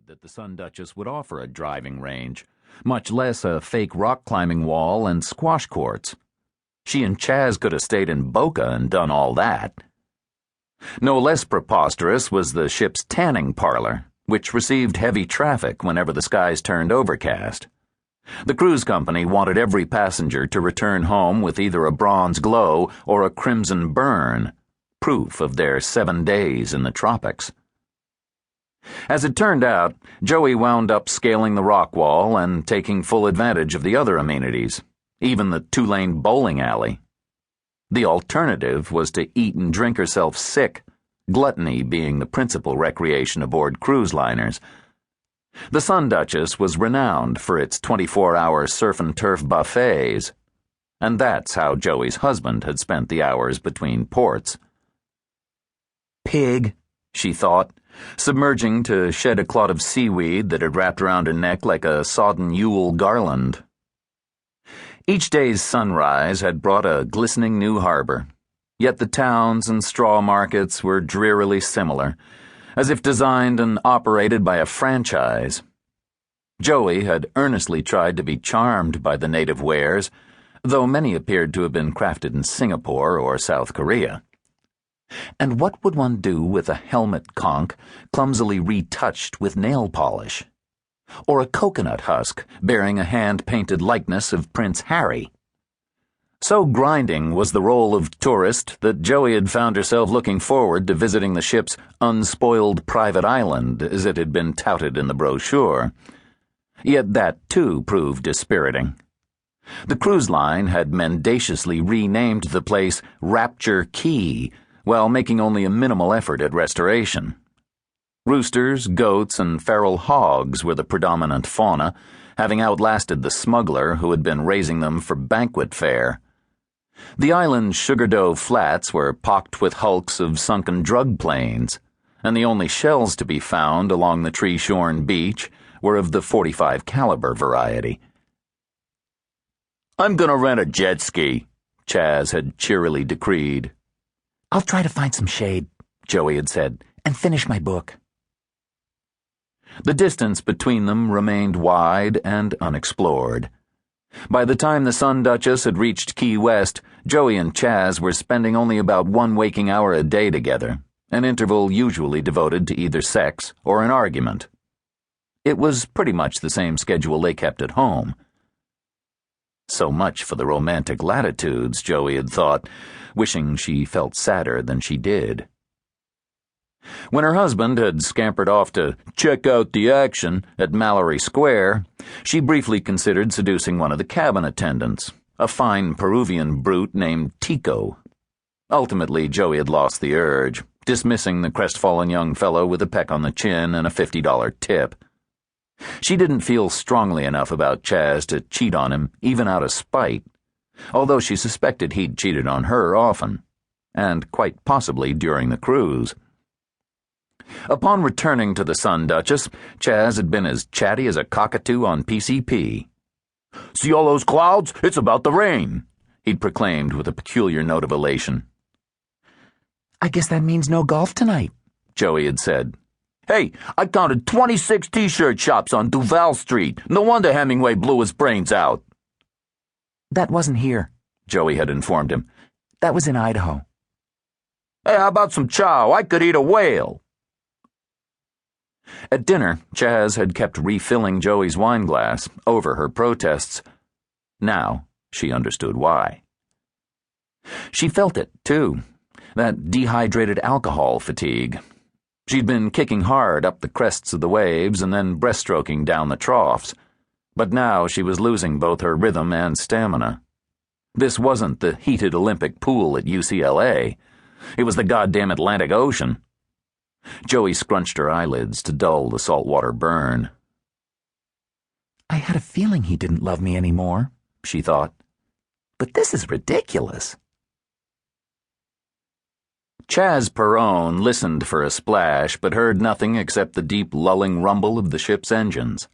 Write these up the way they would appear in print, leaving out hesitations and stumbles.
that the Sun Duchess would offer a driving range, much less a fake rock climbing wall and squash courts. She and Chaz could have stayed in Boca and done all that. No less preposterous was the ship's tanning parlor, which received heavy traffic whenever the skies turned overcast. The cruise company wanted every passenger to return home with either a bronze glow or a crimson burn, proof of their 7 days in the tropics. As it turned out, Joey wound up scaling the rock wall and taking full advantage of the other amenities, even the two-lane bowling alley. The alternative was to eat and drink herself sick, gluttony being the principal recreation aboard cruise liners. The Sun Duchess was renowned for its 24-hour surf and turf buffets, and that's how Joey's husband had spent the hours between ports. Pig, she thought, submerging to shed a clot of seaweed that had wrapped around her neck like a sodden Yule garland. Each day's sunrise had brought a glistening new harbor, yet the towns and straw markets were drearily similar, as if designed and operated by a franchise. Joey had earnestly tried to be charmed by the native wares, though many appeared to have been crafted in Singapore or South Korea. And what would one do with a helmet conch clumsily retouched with nail polish? Or a coconut husk bearing a hand-painted likeness of Prince Harry? So grinding was the role of tourist that Joey had found herself looking forward to visiting the ship's unspoiled private island as it had been touted in the brochure. Yet that, too, proved dispiriting. The cruise line had mendaciously renamed the place Rapture Key, while making only a minimal effort at restoration. Roosters, goats, and feral hogs were the predominant fauna, having outlasted the smuggler who had been raising them for banquet fare. The island's sugar dough flats were pocked with hulks of sunken drug planes, and the only shells to be found along the tree-shorn beach were of the .45 caliber variety. "I'm gonna rent a jet ski," Chaz had cheerily decreed. "I'll try to find some shade," Joey had said, "and finish my book." The distance between them remained wide and unexplored. By the time the Sun Duchess had reached Key West, Joey and Chaz were spending only about 1 waking hour a day together, an interval usually devoted to either sex or an argument. It was pretty much the same schedule they kept at home. So much for the romantic latitudes, Joey had thought, wishing she felt sadder than she did. When her husband had scampered off to check out the action at Mallory Square, she briefly considered seducing one of the cabin attendants, a fine Peruvian brute named Tico. Ultimately, Joey had lost the urge, dismissing the crestfallen young fellow with a peck on the chin and a $50 tip. She didn't feel strongly enough about Chaz to cheat on him, even out of spite, although she suspected he'd cheated on her often, and quite possibly during the cruise. Upon returning to the Sun Duchess, Chaz had been as chatty as a cockatoo on PCP. "See all those clouds? It's about to rain," he'd proclaimed with a peculiar note of elation. "I guess that means no golf tonight," Joey had said. "Hey, I counted 26 t-shirt shops on Duval Street. No wonder Hemingway blew his brains out." "That wasn't here," Joey had informed him. "That was in Idaho." "Hey, how about some chow? I could eat a whale." At dinner, Chaz had kept refilling Joey's wine glass over her protests. Now she understood why. She felt it, too, that dehydrated alcohol fatigue. She'd been kicking hard up the crests of the waves and then breaststroking down the troughs, but now she was losing both her rhythm and stamina. This wasn't the heated Olympic pool at UCLA. It was the goddamn Atlantic Ocean. Joey scrunched her eyelids to dull the saltwater burn. "I had a feeling he didn't love me anymore," she thought. "But this is ridiculous." Chaz Perrone listened for a splash, but heard nothing except the deep lulling rumble of the ship's engines.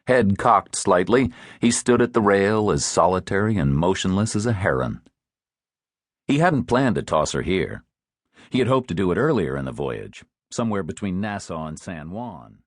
Head cocked slightly, he stood at the rail as solitary and motionless as a heron. He hadn't planned to toss her here. He had hoped to do it earlier in the voyage, somewhere between Nassau and San Juan.